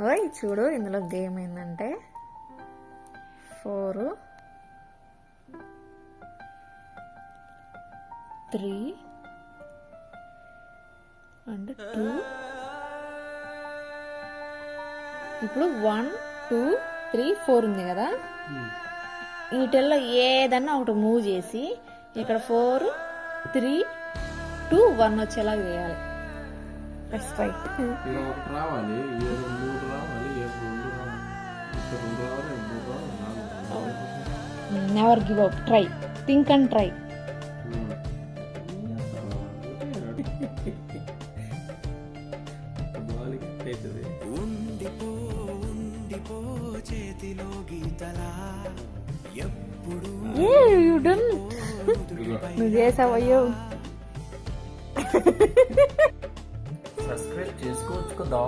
ఓయ్ చూడు, ఇందులో గేమ్ ఏంటంటే 4 3 అండ్ 2. ఇప్పుడు 1 2 3 4 ఉంది కదా, వీటిల్లో ఏదన్నా ఒకటి మూవ్ చేసి ఇక్కడ 4 3 2 1 వచ్చేలాగా వేయాలి. Let's fight. Never give up, try, think and try. నువ్వు చేసావయ్యో. సబ్స్క్రైబ్ చేసుకోవచ్చు కదా.